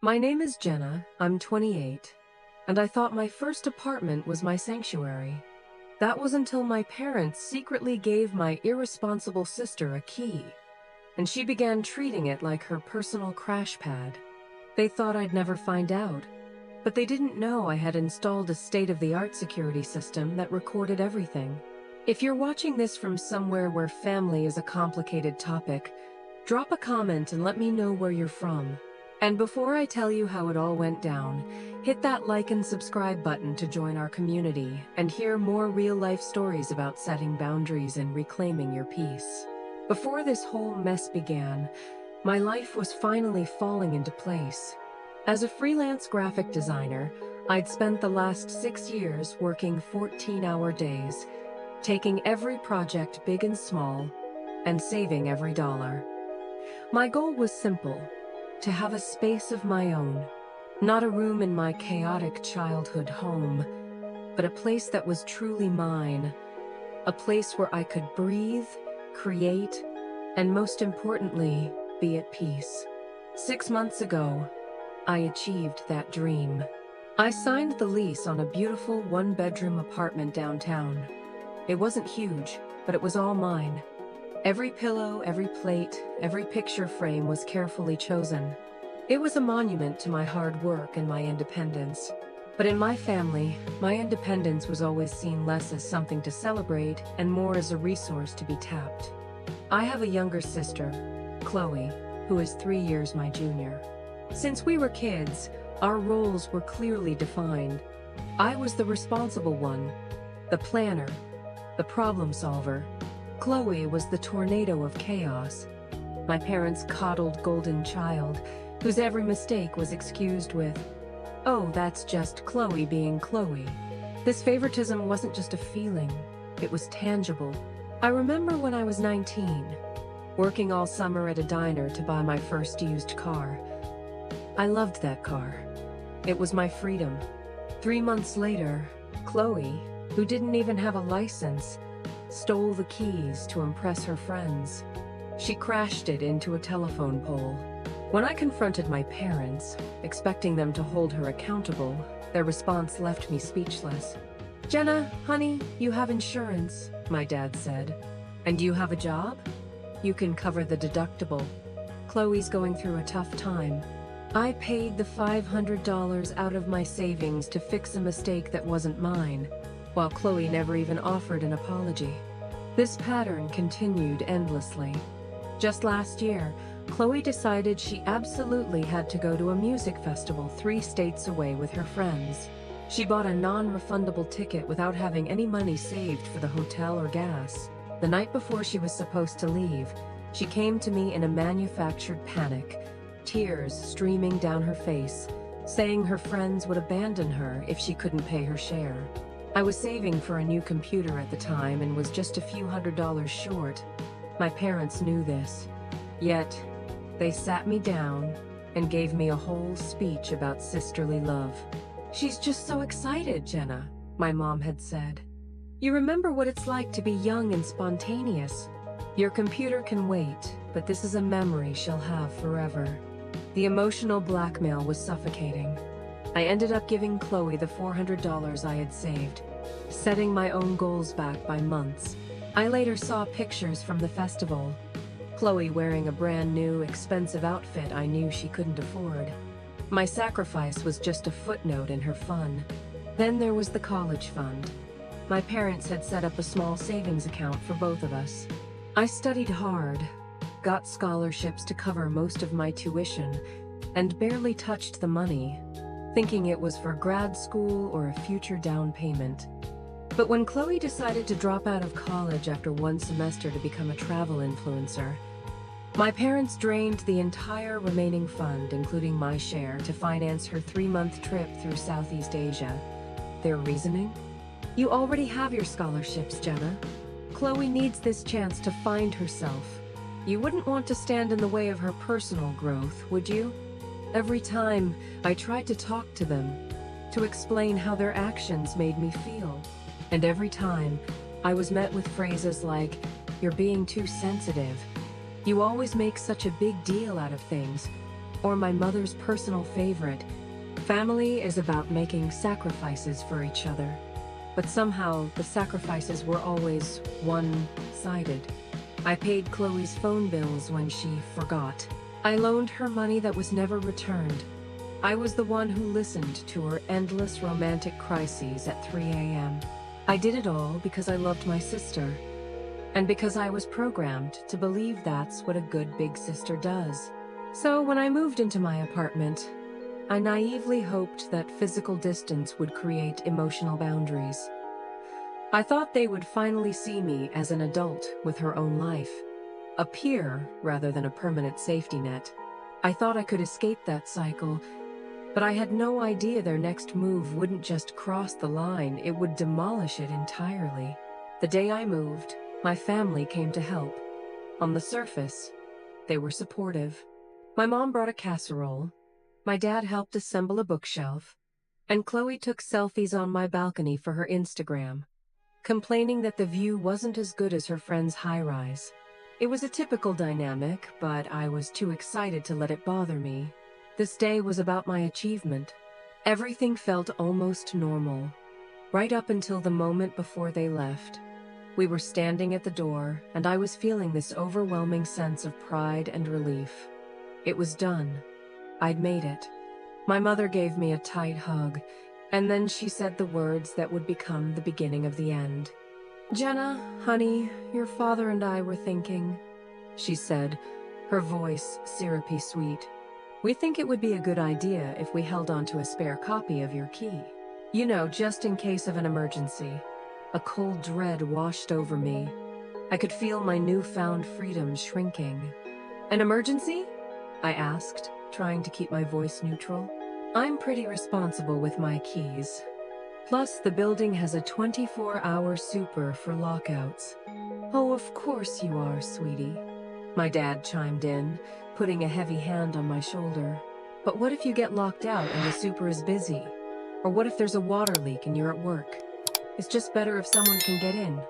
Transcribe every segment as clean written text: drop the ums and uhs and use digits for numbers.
My name is Jenna, I'm 28, and I thought my first apartment was my sanctuary. That was until my parents secretly gave my irresponsible sister a key, and she began treating it like her personal crash pad. They thought I'd never find out, but they didn't know I had installed a state-of-the-art security system that recorded everything. If you're watching this from somewhere where family is a complicated topic, drop a comment and let me know where you're from. And before I tell you how it all went down, hit that like and subscribe button to join our community and hear more real-life stories about setting boundaries and reclaiming your peace. Before this whole mess began, my life was finally falling into place. As a freelance graphic designer, I'd spent the last 6 years working 14-hour days, taking every project big and small, and saving every dollar. My goal was simple: to have a space of my own, not a room in my chaotic childhood home, but a place that was truly mine, a place where I could breathe, create, and most importantly, be at peace. 6 months ago, I achieved that dream. I signed the lease on a beautiful one-bedroom apartment downtown. It wasn't huge, but it was all mine. Every pillow, every plate, every picture frame was carefully chosen. It was a monument to my hard work and my independence. But in my family, my independence was always seen less as something to celebrate and more as a resource to be tapped. I have a younger sister, Chloe, who is 3 years my junior. Since we were kids, our roles were clearly defined. I was the responsible one, the planner, the problem solver. Chloe was the tornado of chaos, my parents' coddled golden child, whose every mistake was excused with, "Oh, that's just Chloe being Chloe." This favoritism wasn't just a feeling, it was tangible. I remember when I was 19, working all summer at a diner to buy my first used car. I loved that car. It was my freedom. 3 months later, Chloe, who didn't even have a license, stole the keys to impress her friends. She crashed it into a telephone pole. When I confronted my parents, expecting them to hold her accountable, their response left me speechless. "Jenna, honey, you have insurance," my dad said. "And you have a job? You can cover the deductible. Chloe's going through a tough time." I paid the $500 out of my savings to fix a mistake that wasn't mine, while Chloe never even offered an apology. This pattern continued endlessly. Just last year, Chloe decided she absolutely had to go to a music festival 3 states away with her friends. She bought a non-refundable ticket without having any money saved for the hotel or gas. The night before she was supposed to leave, she came to me in a manufactured panic, tears streaming down her face, saying her friends would abandon her if she couldn't pay her share. I was saving for a new computer at the time and was just a few $100s short. My parents knew this. Yet, they sat me down and gave me a whole speech about sisterly love. "She's just so excited, Jenna," my mom had said. "You remember what it's like to be young and spontaneous. Your computer can wait, but this is a memory she'll have forever." The emotional blackmail was suffocating. I ended up giving Chloe the $400 I had saved, setting my own goals back by months. I later saw pictures from the festival, Chloe wearing a brand new, expensive outfit I knew she couldn't afford. My sacrifice was just a footnote in her fun. Then there was the college fund. My parents had set up a small savings account for both of us. I studied hard, got scholarships to cover most of my tuition, and barely touched the money, thinking it was for grad school or a future down payment. But when Chloe decided to drop out of college after 1 semester to become a travel influencer, my parents drained the entire remaining fund, including my share, to finance her 3-month trip through Southeast Asia. Their reasoning? "You already have your scholarships, Jenna. Chloe needs this chance to find herself. You wouldn't want to stand in the way of her personal growth, would you?" Every time, I tried to talk to them, to explain how their actions made me feel. And every time, I was met with phrases like, "You're being too sensitive. You always make such a big deal out of things. Or my mother's personal favorite, family is about making sacrifices for each other. But somehow, the sacrifices were always one-sided. I paid Chloe's phone bills when she forgot. I loaned her money that was never returned. I was the one who listened to her endless romantic crises at 3 a.m. I did it all because I loved my sister, and because I was programmed to believe that's what a good big sister does. So when I moved into my apartment, I naively hoped that physical distance would create emotional boundaries. I thought they would finally see me as an adult with her own life, a peer rather than a permanent safety net. I thought I could escape that cycle, but I had no idea their next move wouldn't just cross the line, it would demolish it entirely. The day I moved, my family came to help. On the surface, they were supportive. My mom brought a casserole, my dad helped assemble a bookshelf, and Chloe took selfies on my balcony for her Instagram, complaining that the view wasn't as good as her friend's high-rise. It was a typical dynamic, but I was too excited to let it bother me. This day was about my achievement. Everything felt almost normal, right up until the moment before they left. We were standing at the door, and I was feeling this overwhelming sense of pride and relief. It was done. I'd made it. My mother gave me a tight hug, and then she said the words that would become the beginning of the end. "Jenna, honey, your father and I were thinking," she said, her voice syrupy sweet. "We think it would be a good idea if we held on to a spare copy of your key. You know, just in case of an emergency." A cold dread washed over me. I could feel my newfound freedom shrinking. "An emergency?" I asked, trying to keep my voice neutral. "I'm pretty responsible with my keys. Plus, the building has a 24-hour super for lockouts." "Oh, of course you are, sweetie," my dad chimed in, putting a heavy hand on my shoulder. "But what if you get locked out and the super is busy? Or what if there's a water leak and you're at work? It's just better if someone can get in.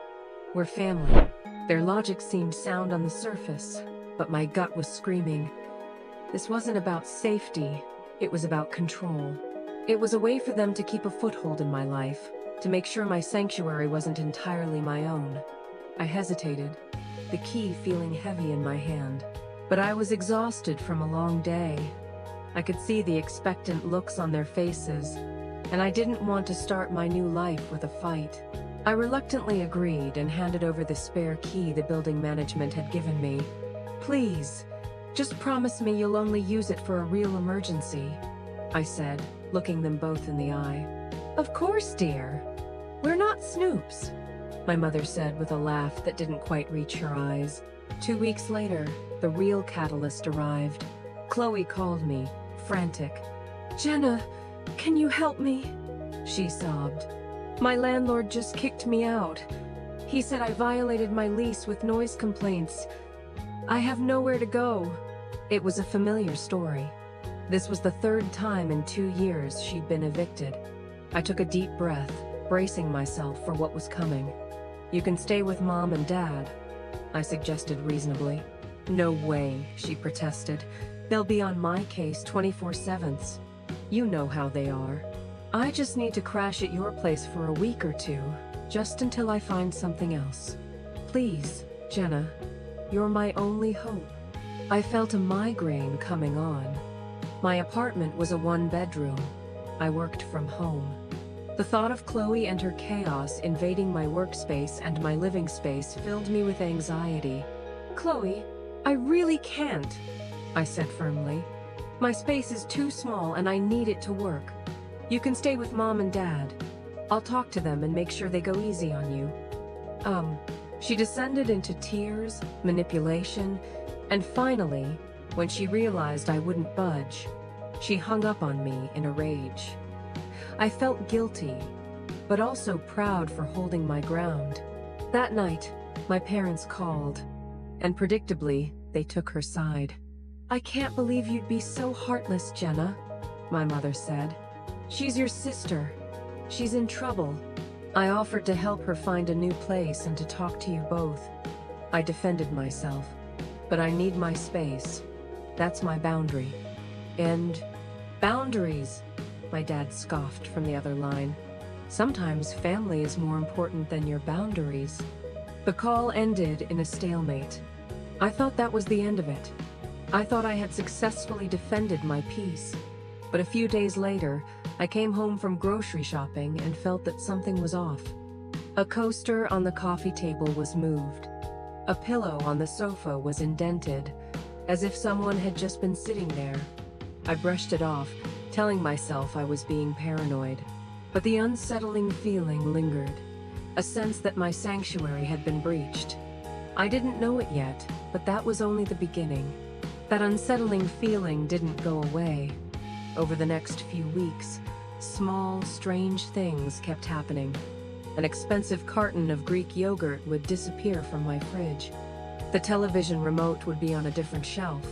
We're family." Their logic seemed sound on the surface, but my gut was screaming. This wasn't about safety, it was about control. It was a way for them to keep a foothold in my life, to make sure my sanctuary wasn't entirely my own. I hesitated, the key feeling heavy in my hand. But I was exhausted from a long day. I could see the expectant looks on their faces, and I didn't want to start my new life with a fight. I reluctantly agreed and handed over the spare key the building management had given me. "Please, just promise me you'll only use it for a real emergency," I said, looking them both in the eye. "Of course, dear. We're not snoops," my mother said with a laugh that didn't quite reach her eyes. 2 weeks later, the real catalyst arrived. Chloe called me, frantic. "Jenna, can you help me?" she sobbed. "My landlord just kicked me out. He said I violated my lease with noise complaints. I have nowhere to go." It was a familiar story. This was the third time in 2 years she'd been evicted. I took a deep breath, bracing myself for what was coming. "You can stay with Mom and Dad," I suggested reasonably. "No way," she protested. "They'll be on my case 24/7. You know how they are. I just need to crash at your place for a week or two, just until I find something else. Please, Jenna, you're my only hope." I felt a migraine coming on. My apartment was a one-bedroom. I worked from home. The thought of Chloe and her chaos invading my workspace and my living space filled me with anxiety. "Chloe, I really can't," I said firmly. "My space is too small and I need it to work. You can stay with Mom and Dad. I'll talk to them and make sure they go easy on you." She descended into tears, manipulation, and finally, when she realized I wouldn't budge, she hung up on me in a rage. I felt guilty, but also proud for holding my ground. That night, my parents called, and predictably, they took her side. "I can't believe you'd be so heartless, Jenna," my mother said. "She's your sister. She's in trouble." I offered to help her find a new place and to talk to you both. I defended myself. "But I need my space. That's my boundary." And boundaries, my dad scoffed from the other line. Sometimes family is more important than your boundaries. The call ended in a stalemate. I thought that was the end of it. I thought I had successfully defended my peace. But a few days later, I came home from grocery shopping and felt that something was off. A coaster on the coffee table was moved. A pillow on the sofa was indented, as if someone had just been sitting there. I brushed it off, telling myself I was being paranoid. But the unsettling feeling lingered, a sense that my sanctuary had been breached. I didn't know it yet, but that was only the beginning. That unsettling feeling didn't go away. Over the next few weeks, small, strange things kept happening. An expensive carton of Greek yogurt would disappear from my fridge. The television remote would be on a different shelf.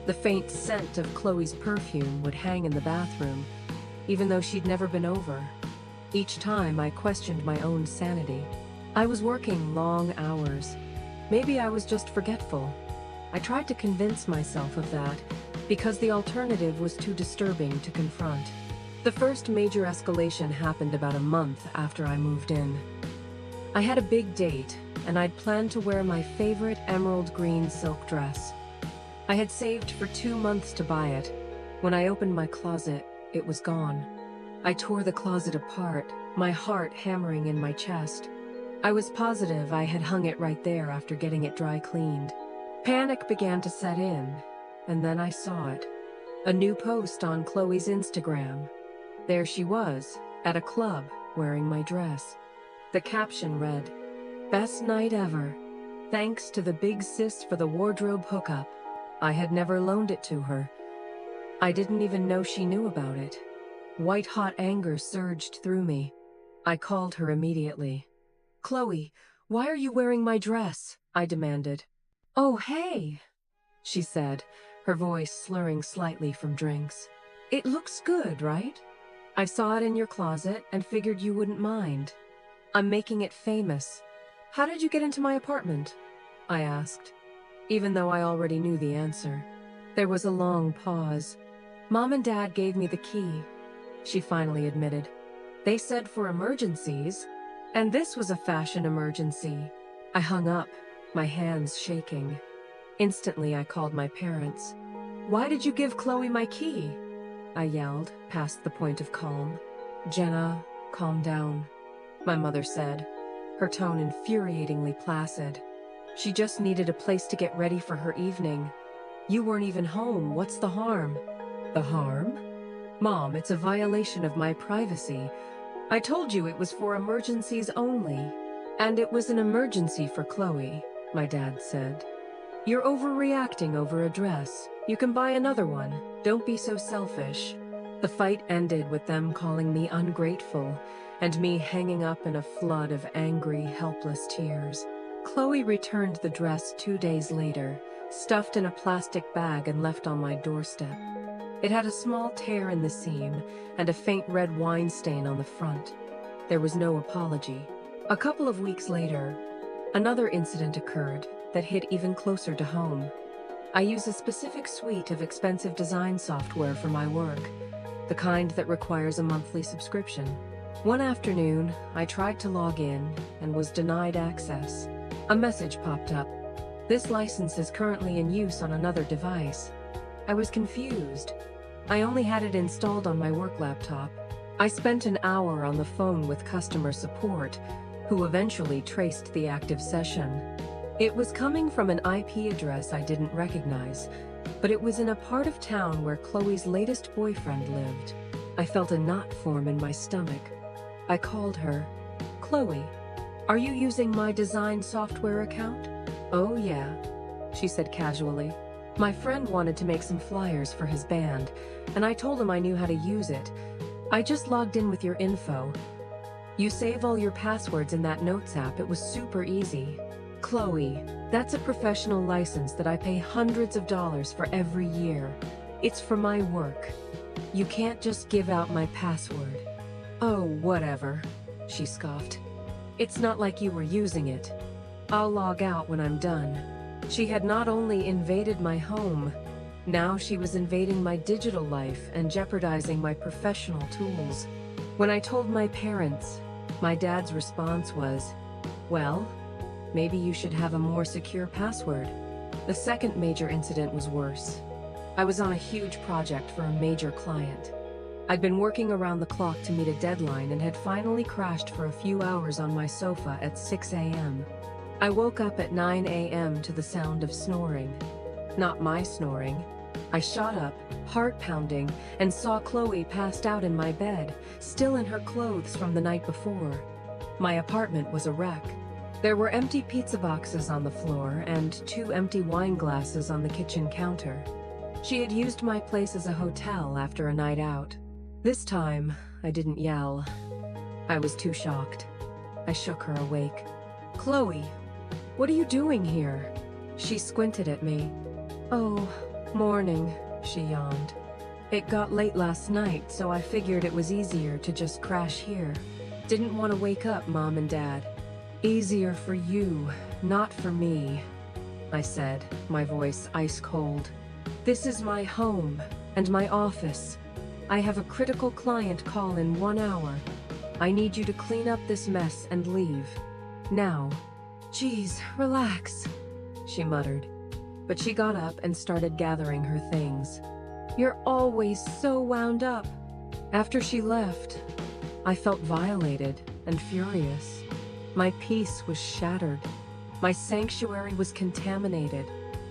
The faint scent of Chloe's perfume would hang in the bathroom, even though she'd never been over. Each time I questioned my own sanity. I was working long hours. Maybe I was just forgetful. I tried to convince myself of that, because the alternative was too disturbing to confront. The first major escalation happened about a month after I moved in. I had a big date, and I'd planned to wear my favorite emerald green silk dress. I had saved for 2 months to buy it. When I opened my closet, it was gone. I tore the closet apart, my heart hammering in my chest. I was positive I had hung it right there after getting it dry cleaned. Panic began to set in, and then I saw it. A new post on Chloe's Instagram. There she was, at a club, wearing my dress. The caption read, "Best night ever. Thanks to the big sis for the wardrobe hookup." I had never loaned it to her. I didn't even know she knew about it. White-hot anger surged through me. I called her immediately. "Chloe, why are you wearing my dress?" I demanded. "Oh, hey," she said, her voice slurring slightly from drinks. "It looks good, right? I saw it in your closet and figured you wouldn't mind. I'm making it famous. How did you get into my apartment?" I asked, even though I already knew the answer. There was a long pause. "Mom and Dad gave me the key," she finally admitted. "They said for emergencies, and this was a fashion emergency." I hung up, my hands shaking. Instantly, I called my parents. "Why did you give Chloe my key?" I yelled, past the point of calm. "Jenna, calm down," my mother said, her tone infuriatingly placid. "She just needed a place to get ready for her evening. You weren't even home. What's the harm?" "The harm? Mom, it's a violation of my privacy. I told you it was for emergencies only." "And it was an emergency for Chloe," my dad said. "You're overreacting over a dress. You can buy another one. Don't be so selfish." The fight ended with them calling me ungrateful, and me hanging up in a flood of angry, helpless tears. Chloe returned the dress 2 days later, stuffed in a plastic bag and left on my doorstep. It had a small tear in the seam and a faint red wine stain on the front. There was no apology. A couple of weeks later, another incident occurred that hit even closer to home. I use a specific suite of expensive design software for my work, the kind that requires a monthly subscription. One afternoon, I tried to log in and was denied access. A message popped up. "This license is currently in use on another device." I was confused. I only had it installed on my work laptop. I spent an hour on the phone with customer support, who eventually traced the active session. It was coming from an IP address I didn't recognize, but it was in a part of town where Chloe's latest boyfriend lived. I felt a knot form in my stomach. I called her. "Chloe, are you using my design software account?" "Oh yeah," she said casually. "My friend wanted to make some flyers for his band, and I told him I knew how to use it. I just logged in with your info. You save all your passwords in that Notes app. It was super easy." "Chloe, that's a professional license that I pay hundreds of dollars for every year. It's for my work. You can't just give out my password." "Oh, whatever," she scoffed. "It's not like you were using it. I'll log out when I'm done." She had not only invaded my home, Now she was invading my digital life and jeopardizing my professional tools. When I told my parents, my dad's response was, "Well, maybe you should have a more secure password." The second major incident was worse. I was on a huge project for a major client. I'd been working around the clock to meet a deadline and had finally crashed for a few hours on my sofa at 6 a.m. I woke up at 9 a.m. to the sound of snoring. Not my snoring. I shot up, heart pounding, and saw Chloe passed out in my bed, still in her clothes from the night before. My apartment was a wreck. There were empty pizza boxes on the floor and 2 empty wine glasses on the kitchen counter. She had used my place as a hotel after a night out. This time, I didn't yell. I was too shocked. I shook her awake. "Chloe, what are you doing here?" She squinted at me. "Oh, morning," she yawned. "It got late last night, so I figured it was easier to just crash here. Didn't want to wake up Mom and Dad." "Easier for you, not for me," I said, my voice ice cold. "This is my home and my office. I have a critical client call in 1 hour. I need you to clean up this mess and leave. Now." "Geez, relax," she muttered. But she got up and started gathering her things. "You're always so wound up." After she left, I felt violated and furious. My peace was shattered. My sanctuary was contaminated.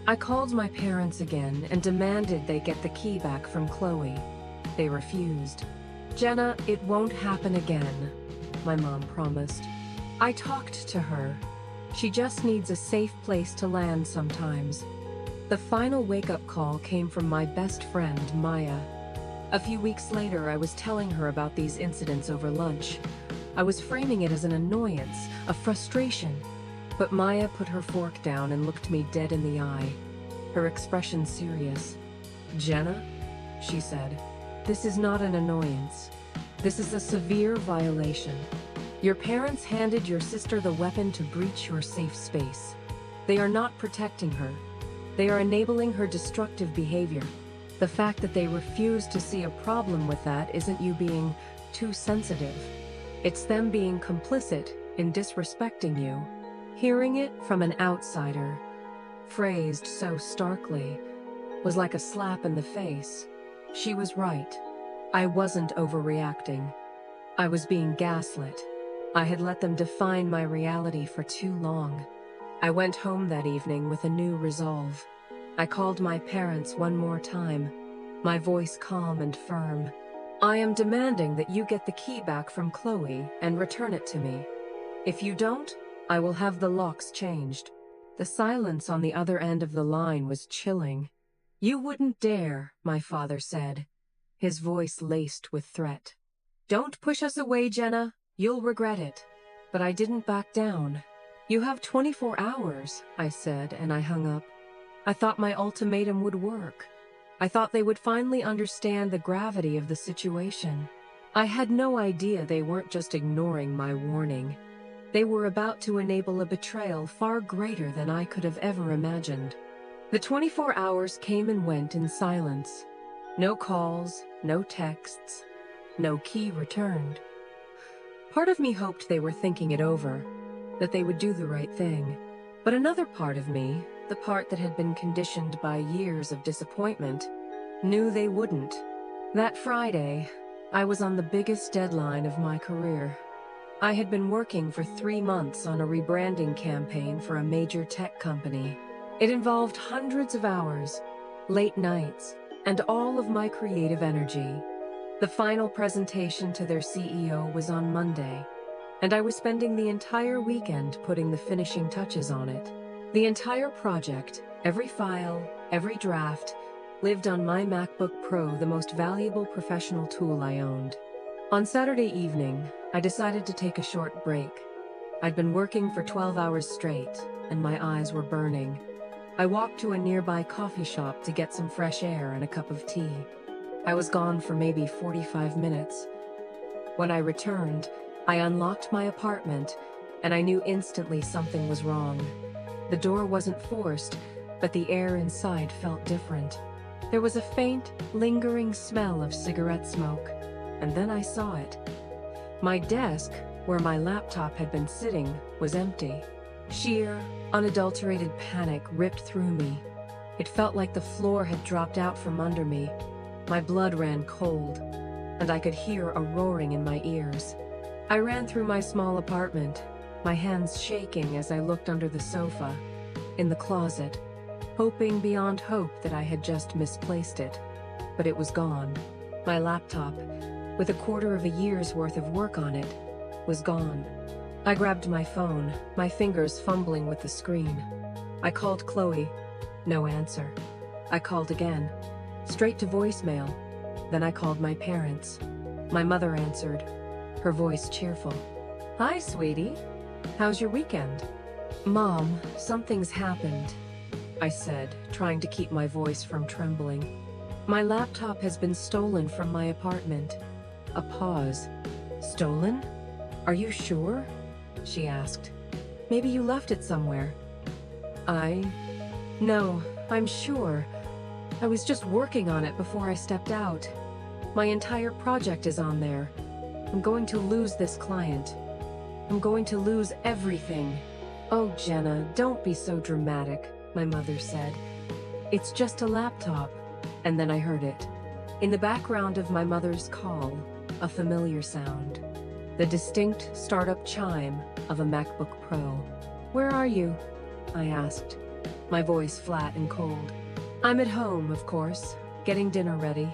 I called my parents again and demanded they get the key back from Chloe. They refused. "Jenna, it won't happen again," my mom promised. "I talked to her. She just needs a safe place to land sometimes." The final wake-up call came from my best friend, Maya. A few weeks later, I was telling her about these incidents over lunch. I was framing it as an annoyance, a frustration. But Maya put her fork down and looked me dead in the eye, her expression serious. "Jenna," she said, "this is not an annoyance. This is a severe violation. Your parents handed your sister the weapon to breach your safe space. They are not protecting her. They are enabling her destructive behavior. The fact that they refuse to see a problem with that isn't you being too sensitive. It's them being complicit in disrespecting you." Hearing it from an outsider, phrased so starkly, was like a slap in the face. She was right. I wasn't overreacting. I was being gaslit. I had let them define my reality for too long. I went home that evening with a new resolve. I called my parents one more time, my voice calm and firm. "I am demanding that you get the key back from Chloe and return it to me. If you don't, I will have the locks changed." The silence on the other end of the line was chilling. "You wouldn't dare," my father said, his voice laced with threat. "Don't push us away, Jenna. You'll regret it." But I didn't back down. "You have 24 hours, I said, and I hung up. I thought my ultimatum would work. I thought they would finally understand the gravity of the situation. I had no idea they weren't just ignoring my warning. They were about to enable a betrayal far greater than I could have ever imagined. The 24 hours came and went in silence. No calls, no texts, no key returned. Part of me hoped they were thinking it over, that they would do the right thing. But another part of me, the part that had been conditioned by years of disappointment, knew they wouldn't. That Friday, I was on the biggest deadline of my career. I had been working for 3 months on a rebranding campaign for a major tech company. It involved hundreds of hours, late nights, and all of my creative energy. The final presentation to their CEO was on Monday, and I was spending the entire weekend putting the finishing touches on it. The entire project, every file, every draft, lived on my MacBook Pro, the most valuable professional tool I owned. On Saturday evening, I decided to take a short break. I'd been working for 12 hours straight, and my eyes were burning. I walked to a nearby coffee shop to get some fresh air and a cup of tea. I was gone for maybe 45 minutes. When I returned, I unlocked my apartment, and I knew instantly something was wrong. The door wasn't forced, but the air inside felt different. There was a faint, lingering smell of cigarette smoke, and then I saw it. My desk, where my laptop had been sitting, was empty. Sheer, unadulterated panic ripped through me. It felt like the floor had dropped out from under me. My blood ran cold, and I could hear a roaring in my ears. I ran through my small apartment, my hands shaking as I looked under the sofa, in the closet, hoping beyond hope that I had just misplaced it. But it was gone. My laptop, with a quarter of a year's worth of work on it, was gone. I grabbed my phone, my fingers fumbling with the screen. I called Chloe. No answer. I called again, straight to voicemail. Then I called my parents. My mother answered, her voice cheerful. "Hi, sweetie. How's your weekend?" "Mom, something's happened," I said, trying to keep my voice from trembling. "My laptop has been stolen from my apartment." A pause. "Stolen? Are you sure?" she asked. "Maybe you left it somewhere." No, I'm sure. I was just working on it before I stepped out. My entire project is on there. I'm going to lose this client. I'm going to lose everything." "Oh, Jenna, don't be so dramatic," my mother said. "It's just a laptop." And then I heard it. In the background of my mother's call, a familiar sound. The distinct startup chime of a MacBook Pro. "Where are you?" I asked, my voice flat and cold. "I'm at home, of course, getting dinner ready."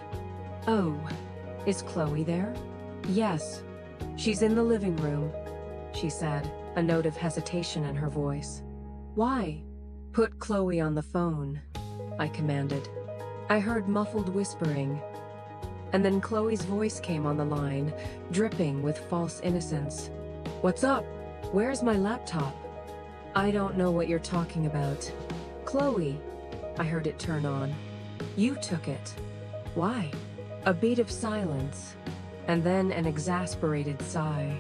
"Oh, is Chloe there?" "Yes, she's in the living room," she said, a note of hesitation in her voice. "Why?" "Put Chloe on the phone," I commanded. I heard muffled whispering, and then Chloe's voice came on the line, dripping with false innocence. "What's up? Where's my laptop?" "I don't know what you're talking about." "Chloe," I heard it turn on. "You took it." "Why?" A beat of silence, and then an exasperated sigh.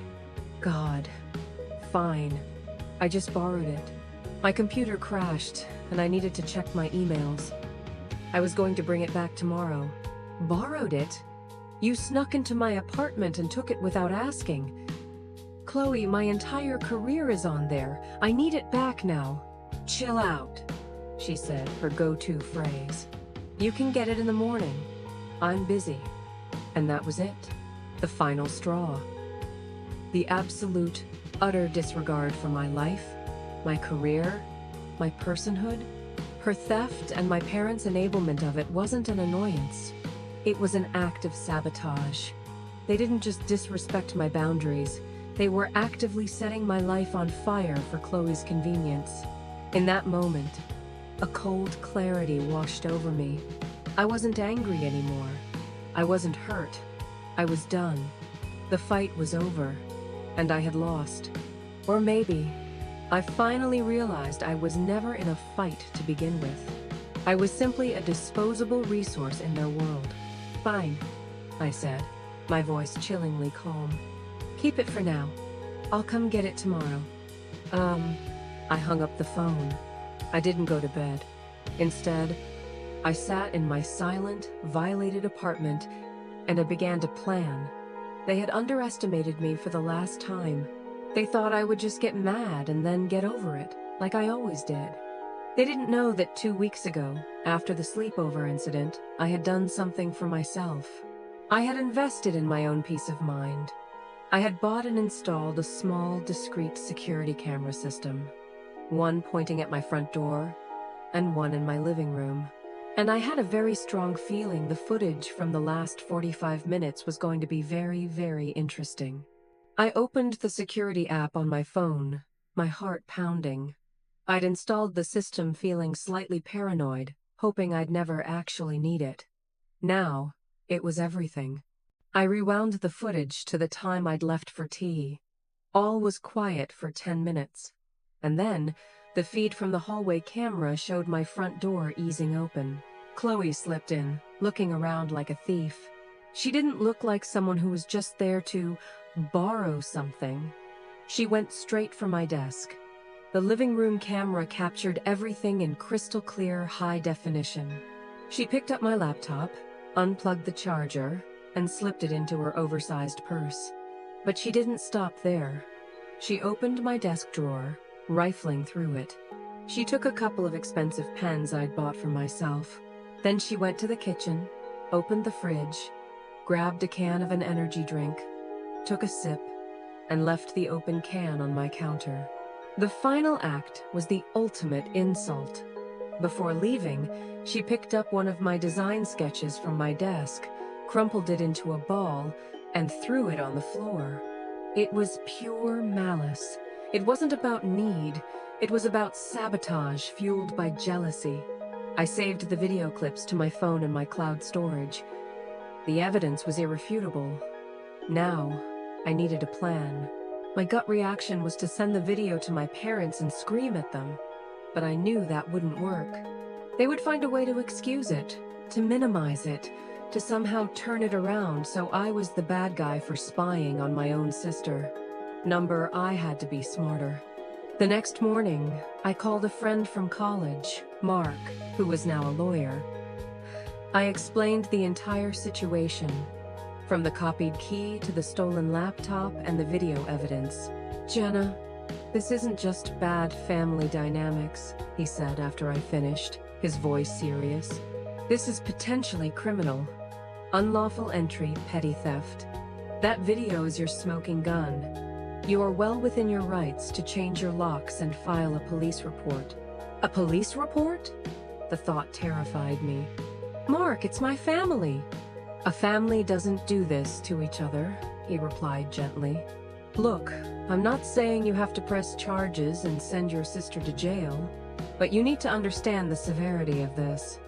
"God. Fine. I just borrowed it. My computer crashed, and I needed to check my emails. I was going to bring it back tomorrow." "Borrowed it? You snuck into my apartment and took it without asking." "Chloe, my entire career is on there. I need it back now." "Chill out," she said, her go-to phrase. "You can get it in the morning. I'm busy." And that was it. The final straw. The absolute, utter disregard for my life, my career, my personhood. Her theft and my parents' enablement of it wasn't an annoyance. It was an act of sabotage. They didn't just disrespect my boundaries. They were actively setting my life on fire for Chloe's convenience. In that moment, a cold clarity washed over me. I wasn't angry anymore. I wasn't hurt. I was done. The fight was over, and I had lost. Or maybe, I finally realized I was never in a fight to begin with. I was simply a disposable resource in their world. "Fine," I said, my voice chillingly calm. "Keep it for now. I'll come get it tomorrow." I hung up the phone. I didn't go to bed. Instead, I sat in my silent, violated apartment, and I began to plan. They had underestimated me for the last time. They thought I would just get mad and then get over it, like I always did. They didn't know that 2 weeks ago, after the sleepover incident, I had done something for myself. I had invested in my own peace of mind. I had bought and installed a small, discreet security camera system, one pointing at my front door, and one in my living room. And I had a very strong feeling the footage from the last 45 minutes was going to be very, very interesting. I opened the security app on my phone, my heart pounding. I'd installed the system feeling slightly paranoid, hoping I'd never actually need it. Now, it was everything. I rewound the footage to the time I'd left for tea. All was quiet for 10 minutes. And then, the feed from the hallway camera showed my front door easing open. Chloe slipped in, looking around like a thief. She didn't look like someone who was just there to borrow something. She went straight for my desk. The living room camera captured everything in crystal clear, high definition. She picked up my laptop, unplugged the charger, and slipped it into her oversized purse. But she didn't stop there. She opened my desk drawer, rifling through it. She took a couple of expensive pens I'd bought for myself. Then she went to the kitchen, opened the fridge, grabbed a can of an energy drink, took a sip, and left the open can on my counter. The final act was the ultimate insult. Before leaving, she picked up one of my design sketches from my desk, crumpled it into a ball, and threw it on the floor. It was pure malice. It wasn't about need, it was about sabotage fueled by jealousy. I saved the video clips to my phone in my cloud storage. The evidence was irrefutable. Now, I needed a plan. My gut reaction was to send the video to my parents and scream at them, but I knew that wouldn't work. They would find a way to excuse it, to minimize it, to somehow turn it around so I was the bad guy for spying on my own sister. I had to be smarter. The next morning, I called a friend from college, Mark, who was now a lawyer. I explained the entire situation, from the copied key to the stolen laptop and the video evidence. "Jenna, this isn't just bad family dynamics," he said after I finished, his voice serious. "This is potentially criminal. Unlawful entry, petty theft. That video is your smoking gun. You are well within your rights to change your locks and file a police report." "A police report?" The thought terrified me. "Mark, it's my family." "A family doesn't do this to each other," he replied gently. "Look, I'm not saying you have to press charges and send your sister to jail, but you need to understand the severity of this.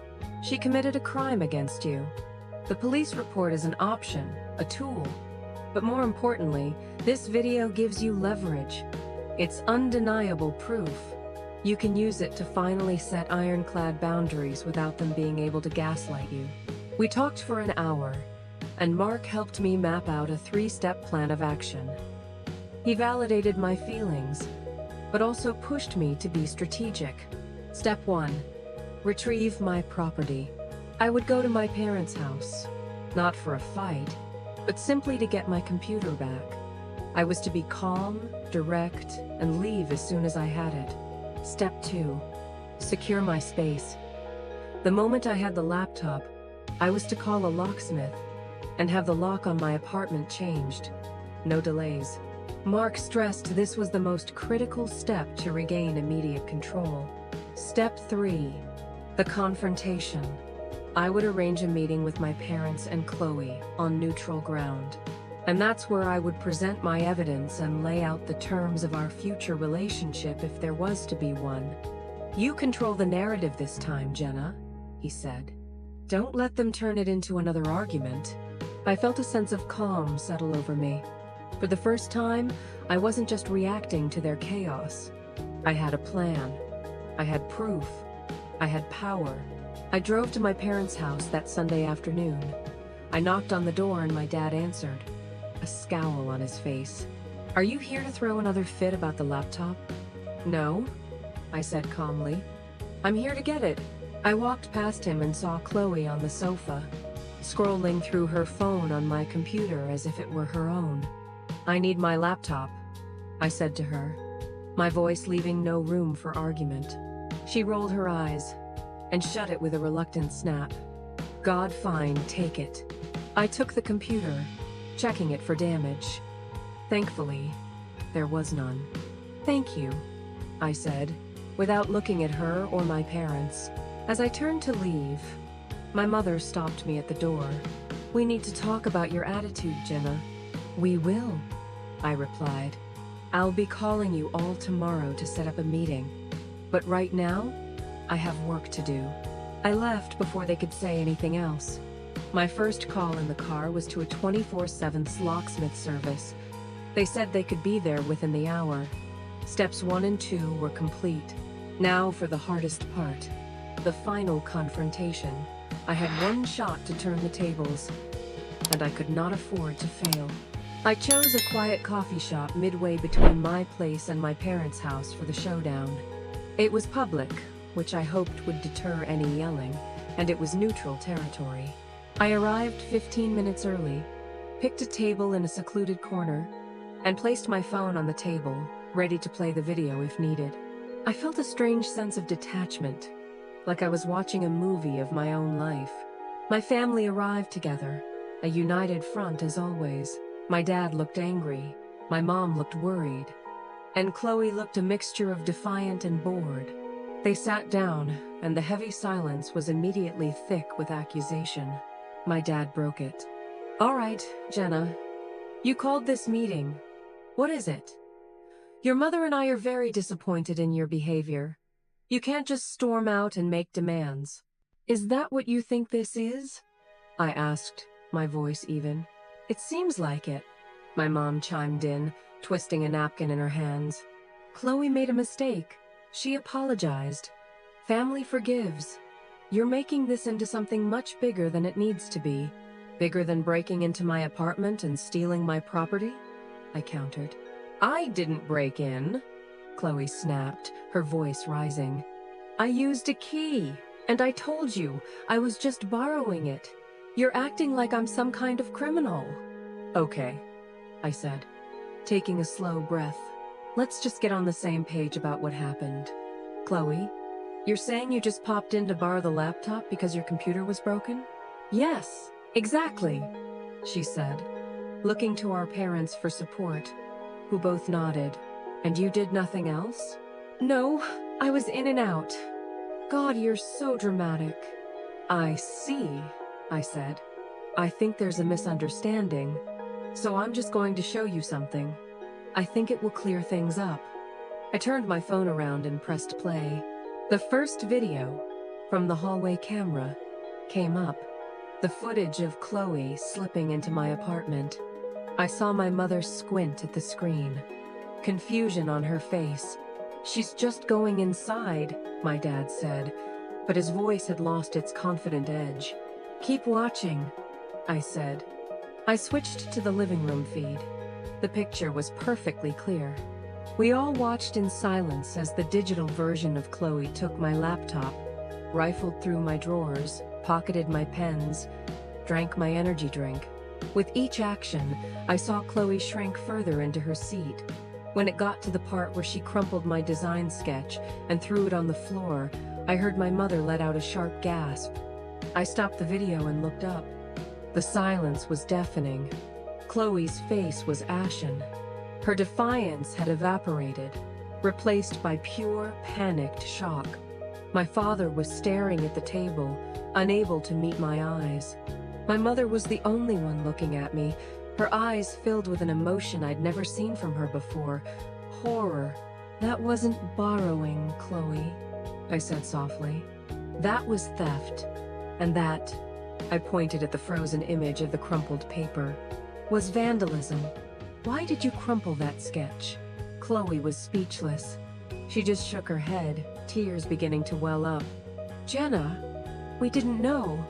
She committed a crime against you. The police report is an option, a tool. But more importantly, this video gives you leverage. It's undeniable proof. You can use it to finally set ironclad boundaries without them being able to gaslight you." We talked for an hour, and Mark helped me map out a 3-step plan of action. He validated my feelings, but also pushed me to be strategic. Step 1. Retrieve my property. I would go to my parents' house, not for a fight, but simply to get my computer back. I was to be calm, direct, and leave as soon as I had it. Step 2. Secure my space. The moment I had the laptop, I was to call a locksmith and have the lock on my apartment changed. No delays. Mark stressed this was the most critical step to regain immediate control. Step 3. The confrontation. I would arrange a meeting with my parents and Chloe on neutral ground. And that's where I would present my evidence and lay out the terms of our future relationship if there was to be one. "You control the narrative this time, Jenna," he said. "Don't let them turn it into another argument." I felt a sense of calm settle over me. For the first time, I wasn't just reacting to their chaos. I had a plan. I had proof. I had power. I drove to my parents' house that Sunday afternoon. I knocked on the door and my dad answered, a scowl on his face. "Are you here to throw another fit about the laptop?" "No," I said calmly. "I'm here to get it." I walked past him and saw Chloe on the sofa, scrolling through her phone on my computer as if it were her own. "I need my laptop," I said to her, my voice leaving no room for argument. She rolled her eyes and shut it with a reluctant snap. "God, fine, take it." I took the computer, checking it for damage. Thankfully, there was none. "Thank you," I said, without looking at her or my parents. As I turned to leave, my mother stopped me at the door. "We need to talk about your attitude, Jenna." "We will," I replied. "I'll be calling you all tomorrow to set up a meeting. But right now, I have work to do." I left before they could say anything else. My first call in the car was to a 24/7 locksmith service. They said they could be there within the hour. Steps 1 and 2 were complete. Now for the hardest part, the final confrontation. I had one shot to turn the tables, and I could not afford to fail. I chose a quiet coffee shop midway between my place and my parents' house for the showdown. It was public, which I hoped would deter any yelling, and it was neutral territory. I arrived 15 minutes early, picked a table in a secluded corner, and placed my phone on the table, ready to play the video if needed. I felt a strange sense of detachment, like I was watching a movie of my own life. My family arrived together, a united front as always. My dad looked angry, my mom looked worried, and Chloe looked a mixture of defiant and bored. They sat down, and the heavy silence was immediately thick with accusation. My dad broke it. "All right, Jenna, you called this meeting. What is it? Your mother and I are very disappointed in your behavior. You can't just storm out and make demands. Is that what you think this is?" I asked, my voice even. "It seems like it," my mom chimed in, twisting a napkin in her hands. "Chloe made a mistake. She apologized. Family forgives. You're making this into something much bigger than it needs to be. Bigger than breaking into my apartment and stealing my property?" I countered. "I didn't break in," Chloe snapped, her voice rising. "I used a key, and I told you I was just borrowing it. You're acting like I'm some kind of criminal." "Okay," I said, taking a slow breath. "Let's just get on the same page about what happened. Chloe, you're saying you just popped in to borrow the laptop because your computer was broken?" "Yes, exactly," she said, looking to our parents for support, who both nodded. "And you did nothing else?" "No, I was in and out." "God, you're so dramatic." "I see," I said. "I think there's a misunderstanding, so I'm just going to show you something. I think it will clear things up." I turned my phone around and pressed play. The first video, from the hallway camera, came up. The footage of Chloe slipping into my apartment. I saw my mother squint at the screen, confusion on her face. "She's just going inside," my dad said, but his voice had lost its confident edge. "Keep watching," I said. I switched to the living room feed. The picture was perfectly clear. We all watched in silence as the digital version of Chloe took my laptop, rifled through my drawers, pocketed my pens, drank my energy drink. With each action, I saw Chloe shrink further into her seat. When it got to the part where she crumpled my design sketch and threw it on the floor, I heard my mother let out a sharp gasp. I stopped the video and looked up. The silence was deafening. Chloe's face was ashen. Her defiance had evaporated, replaced by pure, panicked shock. My father was staring at the table, unable to meet my eyes. My mother was the only one looking at me, her eyes filled with an emotion I'd never seen from her before. Horror. "That wasn't borrowing, Chloe," I said softly. "That was theft. And that," I pointed at the frozen image of the crumpled paper, "was vandalism. Why did you crumple that sketch?" Chloe was speechless. She just shook her head, tears beginning to well up. "Jenna, we didn't know,"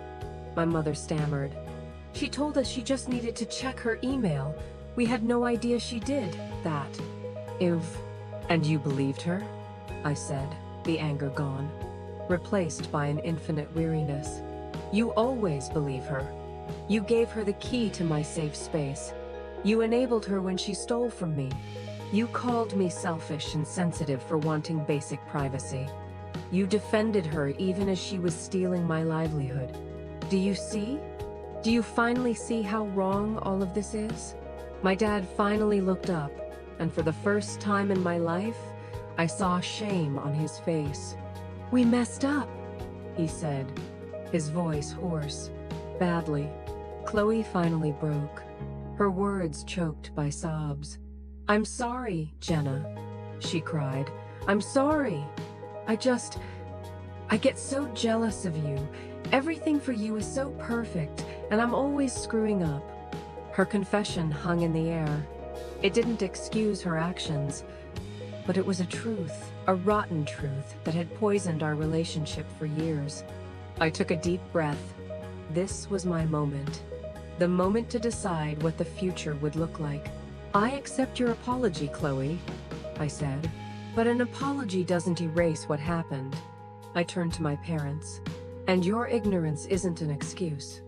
my mother stammered. "She told us she just needed to check her email. We had no idea she did that." And you believed her?" I said, the anger gone, replaced by an infinite weariness. "You always believe her. You gave her the key to my safe space. You enabled her when she stole from me. You called me selfish and sensitive for wanting basic privacy. You defended her even as she was stealing my livelihood. Do you see? Do you finally see how wrong all of this is?" My dad finally looked up, and for the first time in my life, I saw shame on his face. "We messed up," he said, his voice hoarse. "Badly." Chloe finally broke, her words choked by sobs. "I'm sorry, Jenna," she cried. "I'm sorry. I get so jealous of you. Everything for you is so perfect, and I'm always screwing up." Her confession hung in the air. It didn't excuse her actions, but it was a truth, a rotten truth that had poisoned our relationship for years. I took a deep breath. This was my moment. The moment to decide what the future would look like. "I accept your apology, Chloe," I said. "But an apology doesn't erase what happened." I turned to my parents. And your ignorance isn't an excuse.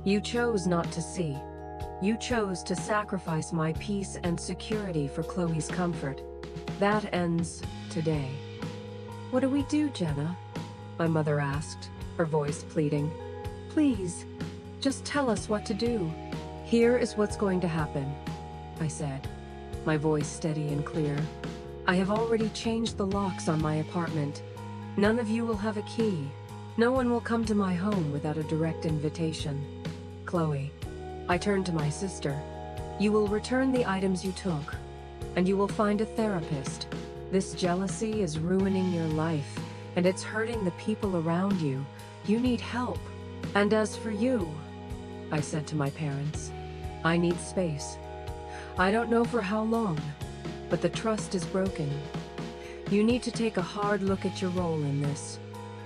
You chose not to see. You chose to sacrifice my peace and security for Chloe's comfort. That ends today. What do we do, Jenna? My mother asked, her voice pleading. Please, just tell us what to do. Here is what's going to happen, I said, my voice steady and clear. I have already changed the locks on my apartment. None of you will have a key. No one will come to my home without a direct invitation. Chloe, I turned to my sister. You will return the items you took, and you will find a therapist. This jealousy is ruining your life, and it's hurting the people around you. You need help. And as for you, I said to my parents, I need space. I don't know for how long, but the trust is broken. You need to take a hard look at your role in this.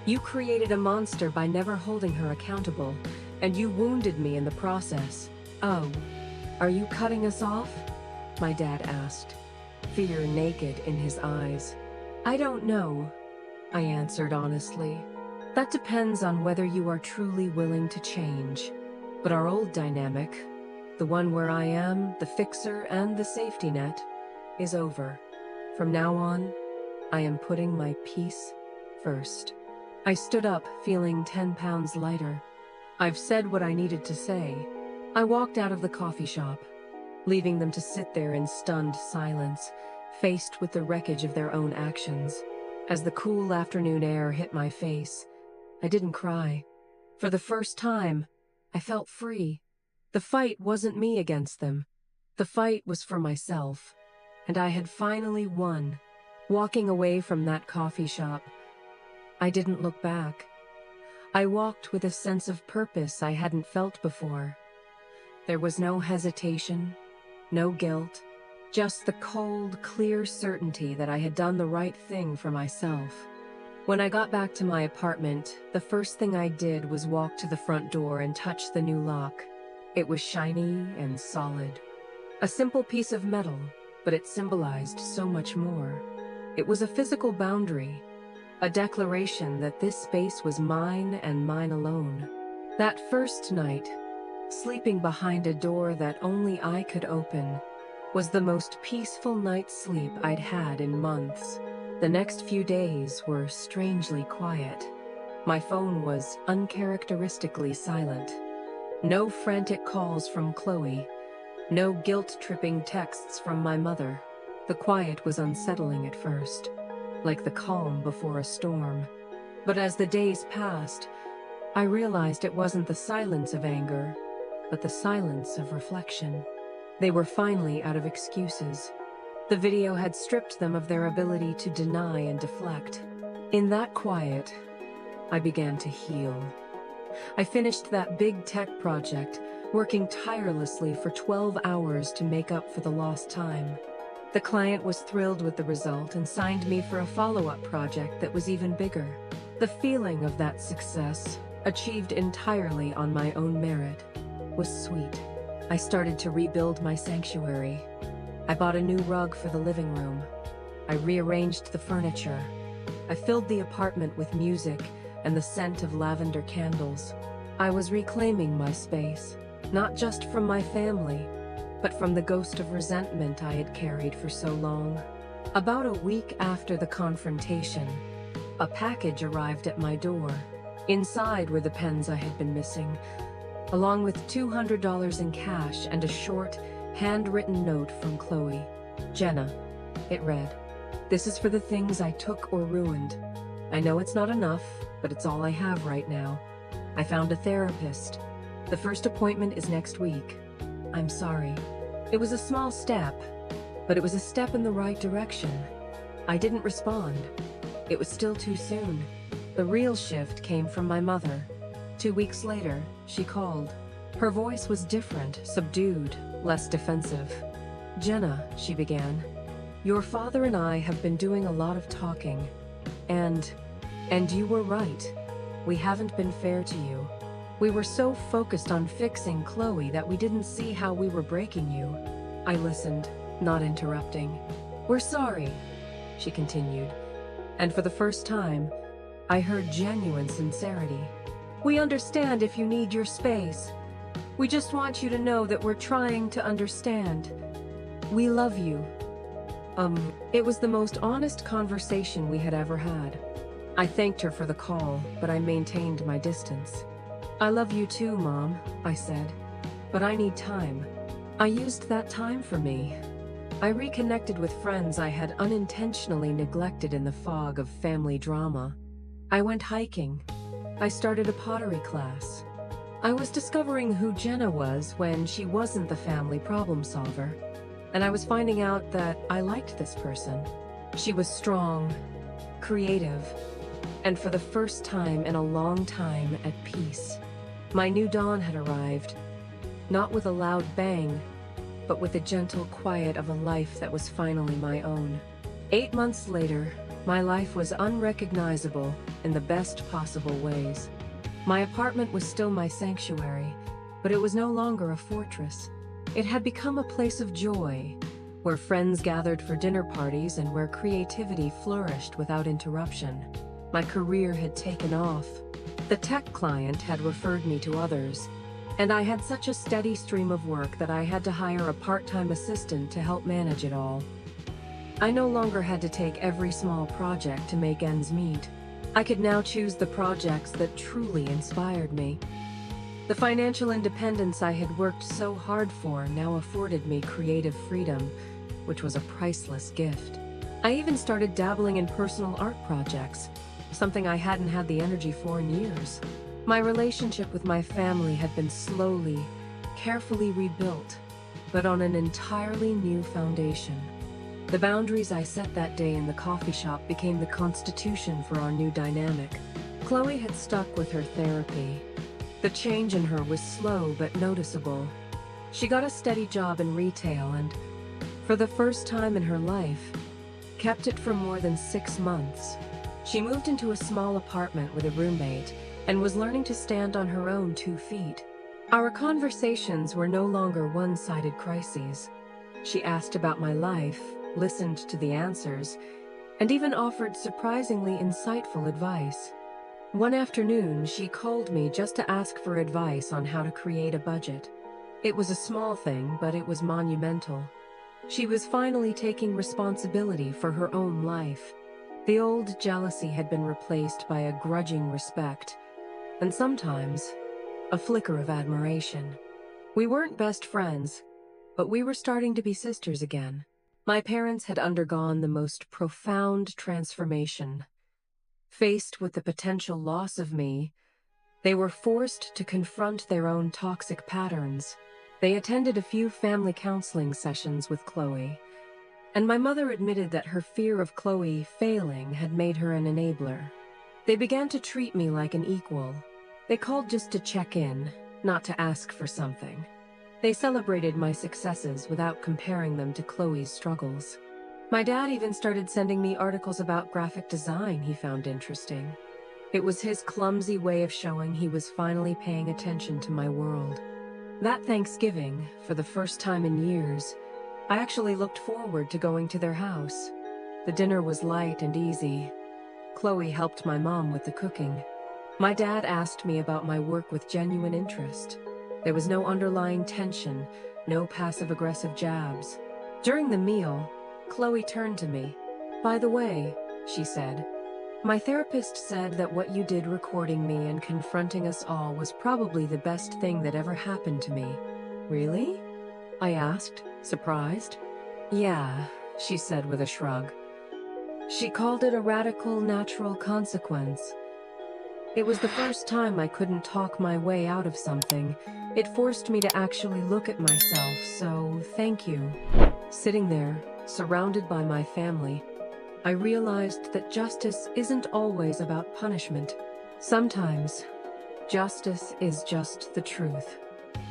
You created a monster by never holding her accountable, and you wounded me in the process. Oh, are you cutting us off? My dad asked, fear naked in his eyes. I don't know, I answered honestly. That depends on whether you are truly willing to change. But our old dynamic, the one where I am the fixer and the safety net, is over. From now on, I am putting my peace first. I stood up, feeling 10 pounds lighter. I've said what I needed to say. I walked out of the coffee shop, leaving them to sit there in stunned silence, faced with the wreckage of their own actions. As the cool afternoon air hit my face, I didn't cry. For the first time, I felt free. The fight wasn't me against them. The fight was for myself, and I had finally won. Walking away from that coffee shop, I didn't look back. I walked with a sense of purpose I hadn't felt before. There was no hesitation, no guilt, just the cold, clear certainty that I had done the right thing for myself. When I got back to my apartment, the first thing I did was walk to the front door and touch the new lock. It was shiny and solid. A simple piece of metal, but it symbolized so much more. It was a physical boundary, a declaration that this space was mine and mine alone. That first night, sleeping behind a door that only I could open, was the most peaceful night's sleep I'd had in months. The next few days were strangely quiet. My phone was uncharacteristically silent. No frantic calls from Chloe, no guilt-tripping texts from my mother. The quiet was unsettling at first, like the calm before a storm. But as the days passed, I realized it wasn't the silence of anger, but the silence of reflection. They were finally out of excuses. The video had stripped them of their ability to deny and deflect. In that quiet, I began to heal. I finished that big tech project, working tirelessly for 12 hours to make up for the lost time. The client was thrilled with the result and signed me for a follow-up project that was even bigger. The feeling of that success, achieved entirely on my own merit, was sweet. I started to rebuild my sanctuary. I bought a new rug for the living room. I rearranged the furniture. I filled the apartment with music and the scent of lavender candles. I was reclaiming my space, not just from my family, but from the ghost of resentment I had carried for so long. About a week after the confrontation, a package arrived at my door. Inside were the pens I had been missing, along with $200 in cash and a short, handwritten note from Chloe. Jenna, it read, "This is for the things I took or ruined. I know it's not enough, but it's all I have right now. I found a therapist. The first appointment is next week. I'm sorry." It was a small step, but it was a step in the right direction. I didn't respond. It was still too soon. The real shift came from my mother. 2 weeks later, she called. Her voice was different, subdued, less defensive. "Jenna," she began, "your father and I have been doing a lot of talking. And you were right. We haven't been fair to you. We were so focused on fixing Chloe that we didn't see how we were breaking you." I listened, not interrupting. "We're sorry," she continued. And for the first time, I heard genuine sincerity. We understand if you need your space. We just want you to know that we're trying to understand. We love you. It was the most honest conversation we had ever had. I thanked her for the call, but I maintained my distance. I love you too, Mom, I said. But I need time. I used that time for me. I reconnected with friends I had unintentionally neglected in the fog of family drama. I went hiking. I started a pottery class. I was discovering who Jenna was when she wasn't the family problem solver. And I was finding out that I liked this person. She was strong, creative, and for the first time in a long time at peace. My new dawn had arrived, not with a loud bang, but with the gentle quiet of a life that was finally my own. 8 months later, my life was unrecognizable in the best possible ways. My apartment was still my sanctuary, but it was no longer a fortress. It had become a place of joy, where friends gathered for dinner parties and where creativity flourished without interruption. My career had taken off. The tech client had referred me to others, and I had such a steady stream of work that I had to hire a part-time assistant to help manage it all. I no longer had to take every small project to make ends meet. I could now choose the projects that truly inspired me. The financial independence I had worked so hard for now afforded me creative freedom, which was a priceless gift. I even started dabbling in personal art projects, something I hadn't had the energy for in years. My relationship with my family had been slowly, carefully rebuilt, but on an entirely new foundation. The boundaries I set that day in the coffee shop became the constitution for our new dynamic. Chloe had stuck with her therapy. The change in her was slow but noticeable. She got a steady job in retail and, for the first time in her life, kept it for more than 6 months. She moved into a small apartment with a roommate and was learning to stand on her own 2 feet. Our conversations were no longer one-sided crises. She asked about my life, listened to the answers, and even offered surprisingly insightful advice. One afternoon, she called me just to ask for advice on how to create a budget. It was a small thing, but it was monumental. She was finally taking responsibility for her own life. The old jealousy had been replaced by a grudging respect, and sometimes a flicker of admiration. We weren't best friends, but we were starting to be sisters again. My parents had undergone the most profound transformation. Faced with the potential loss of me, they were forced to confront their own toxic patterns. They attended a few family counseling sessions with Chloe, and my mother admitted that her fear of Chloe failing had made her an enabler. They began to treat me like an equal. They called just to check in, not to ask for something. They celebrated my successes without comparing them to Chloe's struggles. My dad even started sending me articles about graphic design he found interesting. It was his clumsy way of showing he was finally paying attention to my world. That Thanksgiving, for the first time in years, I actually looked forward to going to their house. The dinner was light and easy. Chloe helped my mom with the cooking. My dad asked me about my work with genuine interest. There was no underlying tension, no passive-aggressive jabs. During the meal, Chloe turned to me. "By the way," she said, "my therapist said that what you did recording me and confronting us all was probably the best thing that ever happened to me." "Really?" I asked, surprised. "Yeah," she said with a shrug. She called it a radical natural consequence. It was the first time I couldn't talk my way out of something. It forced me to actually look at myself, so thank you. Sitting there, surrounded by my family, I realized that justice isn't always about punishment. Sometimes, justice is just the truth.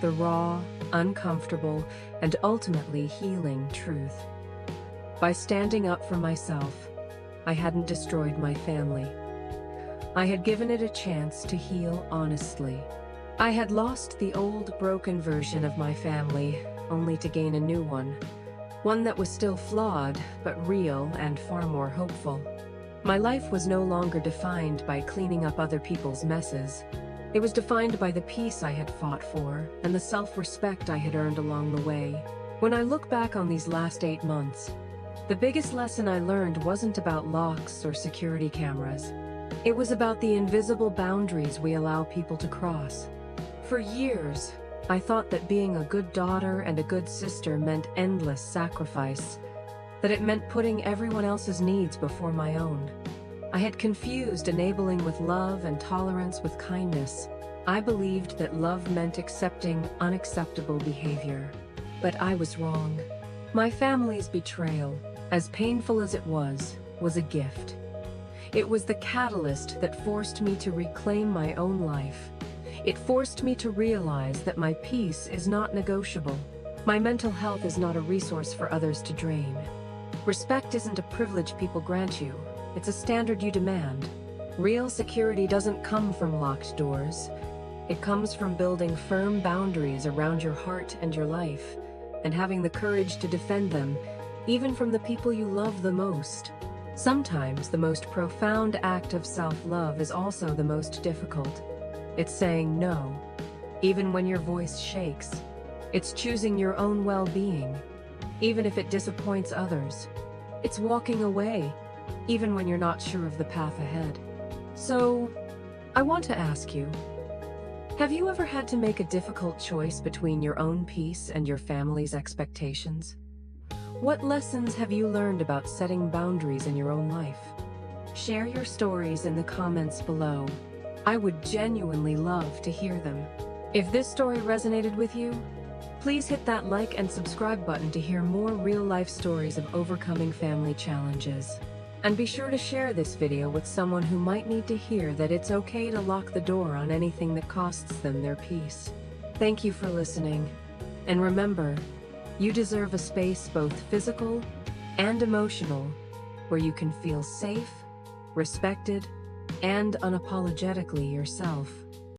The raw, uncomfortable, and ultimately healing truth. By standing up for myself, I hadn't destroyed my family. I had given it a chance to heal honestly. I had lost the old, broken version of my family, only to gain a new one. One that was still flawed, but real and far more hopeful. My life was no longer defined by cleaning up other people's messes. It was defined by the peace I had fought for and the self-respect I had earned along the way. When I look back on these last 8 months, the biggest lesson I learned wasn't about locks or security cameras. It was about the invisible boundaries we allow people to cross. For years, I thought that being a good daughter and a good sister meant endless sacrifice, that it meant putting everyone else's needs before my own. I had confused enabling with love and tolerance with kindness. I believed that love meant accepting unacceptable behavior. But I was wrong. My family's betrayal, as painful as it was a gift. It was the catalyst that forced me to reclaim my own life. It forced me to realize that my peace is not negotiable. My mental health is not a resource for others to drain. Respect isn't a privilege people grant you. It's a standard you demand. Real security doesn't come from locked doors. It comes from building firm boundaries around your heart and your life, and having the courage to defend them, even from the people you love the most. Sometimes the most profound act of self-love is also the most difficult. It's saying no, even when your voice shakes. It's choosing your own well-being, even if it disappoints others. It's walking away, even when you're not sure of the path ahead. So, I want to ask you, have you ever had to make a difficult choice between your own peace and your family's expectations? What lessons have you learned about setting boundaries in your own life? Share your stories in the comments below. I would genuinely love to hear them. If this story resonated with you, please hit that like and subscribe button to hear more real-life stories of overcoming family challenges. And be sure to share this video with someone who might need to hear that it's okay to lock the door on anything that costs them their peace. Thank you for listening. And remember, you deserve a space both physical and emotional where you can feel safe, respected, and unapologetically yourself.